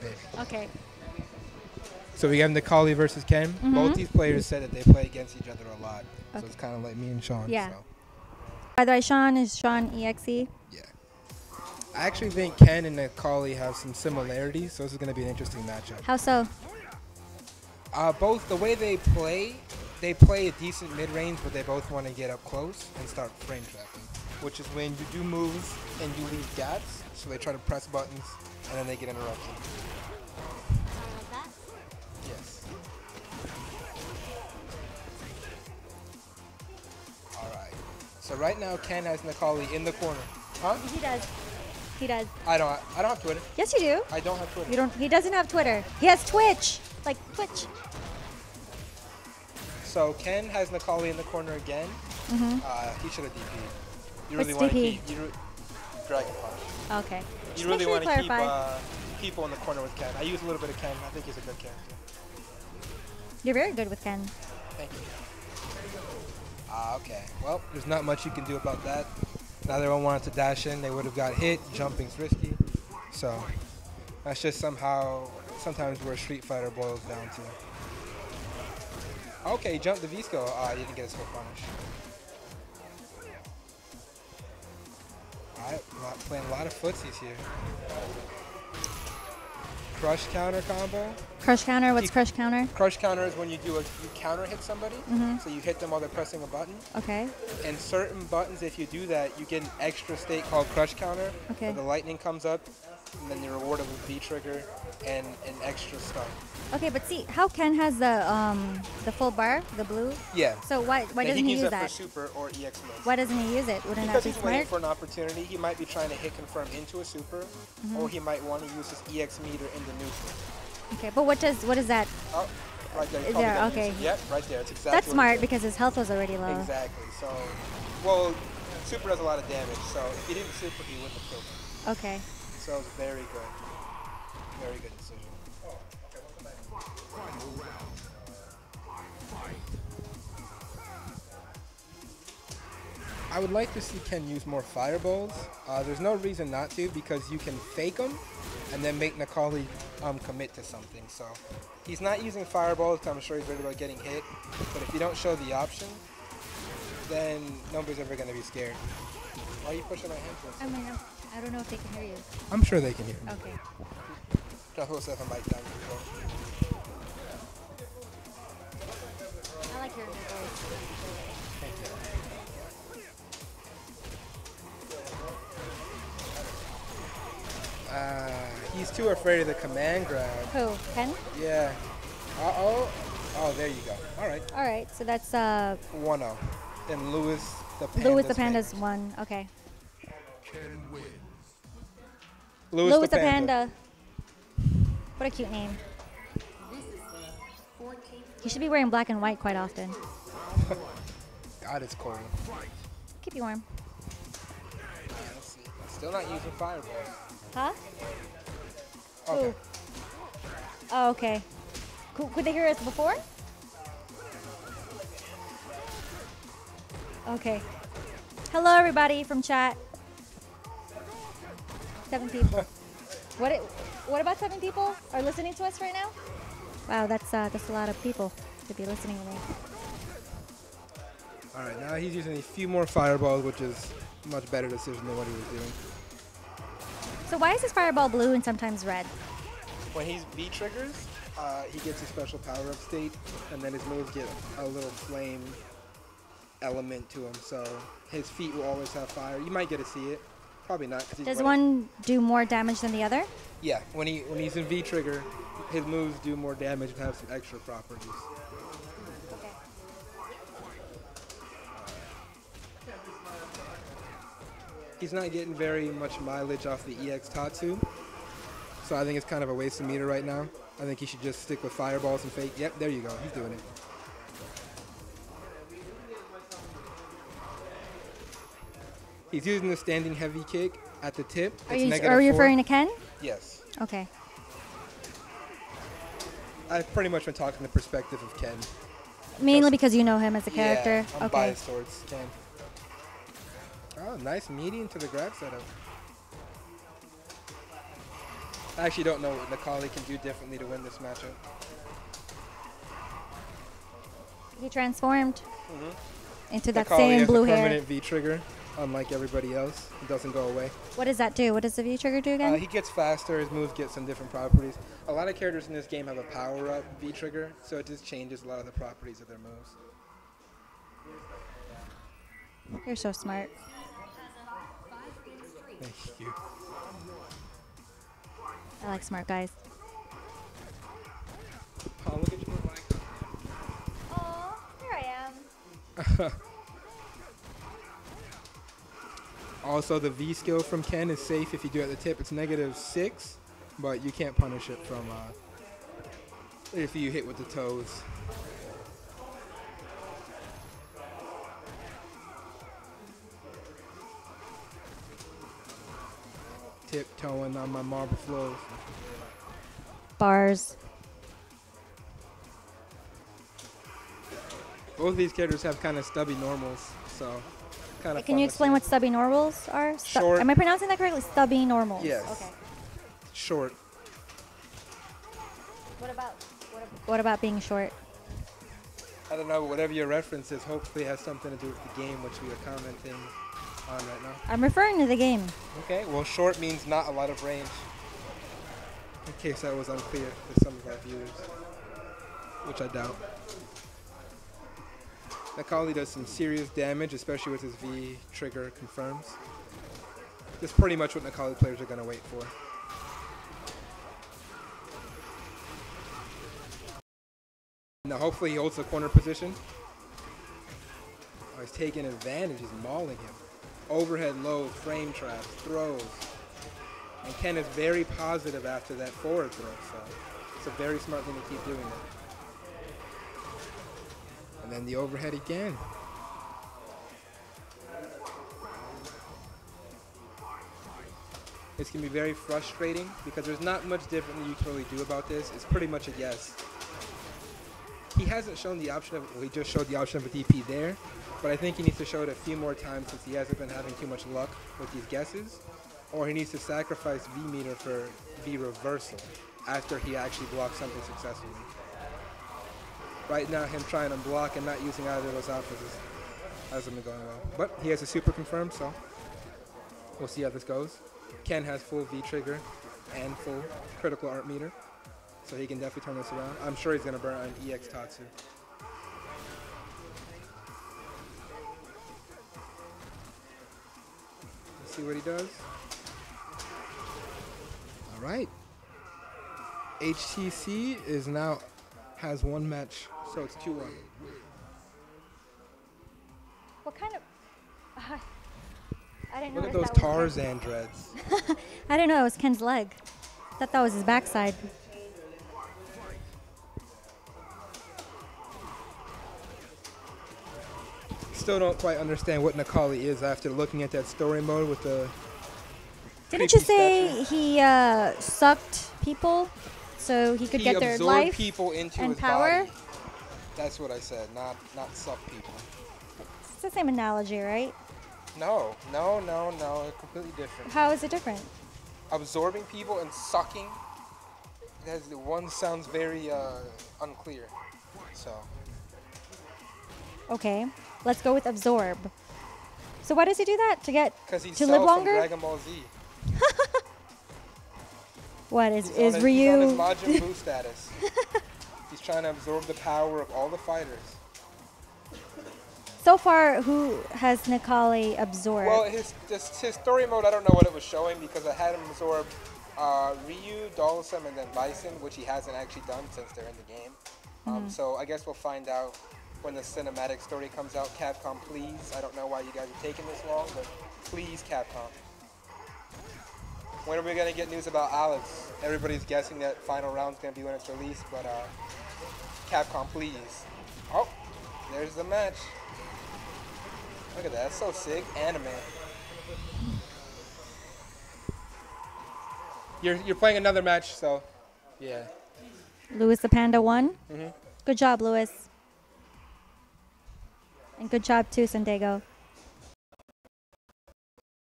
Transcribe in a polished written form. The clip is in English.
baby. Okay. So we have Necalli versus Ken. Both these players said that they play against each other a lot. So it's kind of like me and Sean. Yeah. So. By the way, Sean is Sean EXE. Yeah. I actually think Ken and Necalli have some similarities, so this is going to be an interesting matchup. How so? Both the way they play a decent mid-range, but they both want to get up close and start frame trapping, which is when you do moves and you leave gaps, so they try to press buttons and then they get interrupted. Yes. All right. So right now Ken has Necalli in the corner. Huh? He does. He does. I don't have Twitter. Yes, you do. I don't have Twitter. You don't. He doesn't have Twitter. He has Twitch. Like Twitch. So Ken has Necalli in the corner again. He should have DP'd. You really What's want to DP? keep Dragon Punch. Okay. You really want to keep people in the corner with Ken. I use a little bit of Ken. I think he's a good character. You're very good with Ken. Thank you. Okay. Well, there's not much you can do about that. Now everyone wanted to dash in. They would have got hit. Jumping's risky. So that's just sometimes where Street Fighter boils down to. Okay, he jumped the V-skill. You didn't get a skill punish. Alright, playing a lot of footsies here. Crush counter combo. Crush counter. What's crush counter? Crush counter is when you counter hit somebody. So you hit them while they're pressing a button. Okay. And certain buttons, if you do that, you get an extra state called crush counter. Okay. Where the lightning comes up, and then you're rewarded with V trigger and an extra stun. Okay, but see how Ken has the full bar, the blue. Yeah. So why doesn't he use that? For super or EX mode. Why doesn't he use it? Wouldn't Because that be he's waiting smart? for an opportunity. He might be trying to hit confirm into a super, or he might want to use his EX meter in the neutral. Okay, but what is that? Oh, right there. Is there? Okay. Yep, right there. It's exactly. That's smart because his health was already low. Exactly. So, well, super does a lot of damage. So if he didn't super, he wouldn't have killed him. Okay. So it was very good. Very good decision. I would like to see Ken use more fireballs. There's no reason not to because you can fake them and then make Necalli commit to something. So he's not using fireballs because I'm sure he's worried about getting hit. But if you don't show the option, then nobody's ever going to be scared. Why are you pushing my hand towards I mean, I don't know if they can hear you. I'm sure they can hear me. Okay. Drop yourself a mic down your throat. I like hearing your voice. Thank you. He's too afraid of the command grab. Who? Ken? Yeah. Uh-oh. Oh, there you go. All right. All right, so that's 1-0. Then LuisThePanda. LuisThePanda's one. Okay. LuisThePanda. What a cute name. He should be wearing black and white quite often. God, it's cold. Keep you warm. Let's see. Still not using fireballs. Huh? Okay. Ooh. Oh, okay. Could they hear us before? Okay. Hello, everybody from chat. 7 people. What about 7 people are listening to us right now? Wow, that's a lot of people to be listening to me. All right, now he's using a few more fireballs, which is a much better decision than what he was doing. So why is his fireball blue and sometimes red? When he's V triggers, he gets a special power-up state, and then his moves get a little flame element to him. So his feet will always have fire. You might get to see it. Probably not. Does one do more damage than the other? Yeah, when he's in V trigger, his moves do more damage and have some extra properties. Okay. He's not getting very much mileage off the EX Tatsu, so I think it's kind of a waste of meter right now. I think he should just stick with fireballs and fake. Yep, there you go. He's doing it. He's using the standing heavy kick at the tip. Are you referring to Ken? Yes. Okay. I've pretty much been talking the perspective of Ken. Mainly because you know him as a character? Yeah, I'm biased towards Ken. Oh, nice median to the grab setup. I actually don't know what Necalli can do differently to win this matchup. He transformed into that Necalli same has blue a hair. permanent V trigger, unlike everybody else. It doesn't go away. What does that do? What does the V trigger do again? He gets faster. His moves get some different properties. A lot of characters in this game have a power-up V trigger, so it just changes a lot of the properties of their moves. You're so smart. Thank you. I like smart guys. Oh, look at you. Oh, here I am. Also, the V skill from Ken is safe if you do it at the tip. It's -6, but you can't punish it from if you hit with the toes. Tiptoeing on my marble floors. Bars. Both of these characters have kind of stubby normals, so kind of. Can you explain what stubby normals are? Short. Am I pronouncing that correctly? Stubby normals. Yes. Okay. Short. What about being short? I don't know, whatever your reference is, hopefully has something to do with the game, which we are commenting on right now. I'm referring to the game. Okay, well, short means not a lot of range. In case that was unclear to some of our viewers, which I doubt. Necalli does some serious damage, especially with his V trigger confirms. That's pretty much what Necalli players are going to wait for. Now hopefully he holds the corner position. Oh, he's taking advantage, he's mauling him. Overhead low, frame traps, throws. And Ken is very positive after that forward throw, so it's a very smart thing to keep doing that. And then the overhead again. This can be very frustrating because there's not much different that you can really do about this. It's pretty much a yes. He hasn't shown the option of, well, he just showed the option of a DP there, but I think he needs to show it a few more times since he hasn't been having too much luck with these guesses, or he needs to sacrifice V meter for V reversal after he actually blocks something successfully. Right now, him trying to block and not using either of those options hasn't been going well. But he has a super confirmed, so we'll see how this goes. Ken has full V trigger and full critical art meter, so he can definitely turn this around. I'm sure he's going to burn an EX Tatsu. Let's see what he does. All right. HTC is now has one match, so it's 2-1. What kind of... I didn't know. Look at those Tarzan dreads. I didn't know it was Ken's leg. I thought that was his backside. Still don't quite understand what Necalli is after looking at that story mode with the... Didn't you say he sucked people so he could get their life people into and his power? body. That's what I said, not suck people. It's the same analogy, right? No, completely different. How is it different? Absorbing people and sucking, one sounds very unclear, so. Okay, let's go with absorb. So why does he do that? To get Because he's to live from longer? Dragon Ball Z. What is He's on Ryu? his Majin Buu status. He's trying to absorb the power of all the fighters. So far, who has Necalli absorbed? Well, his story mode, I don't know what it was showing because I had him absorb Ryu, Dalsum, and then Bison, which he hasn't actually done since they're in the game. So I guess we'll find out when the cinematic story comes out. Capcom, please. I don't know why you guys are taking this long, but please, Capcom. When are we going to get news about Alex? Everybody's guessing that final round's going to be when it's released, but Capcom, please. Oh, there's the match. Look at that, that's so sick. Anime. You're playing another match, so yeah. LuisThePanda won. Good job, Luis. And good job too, Sendego.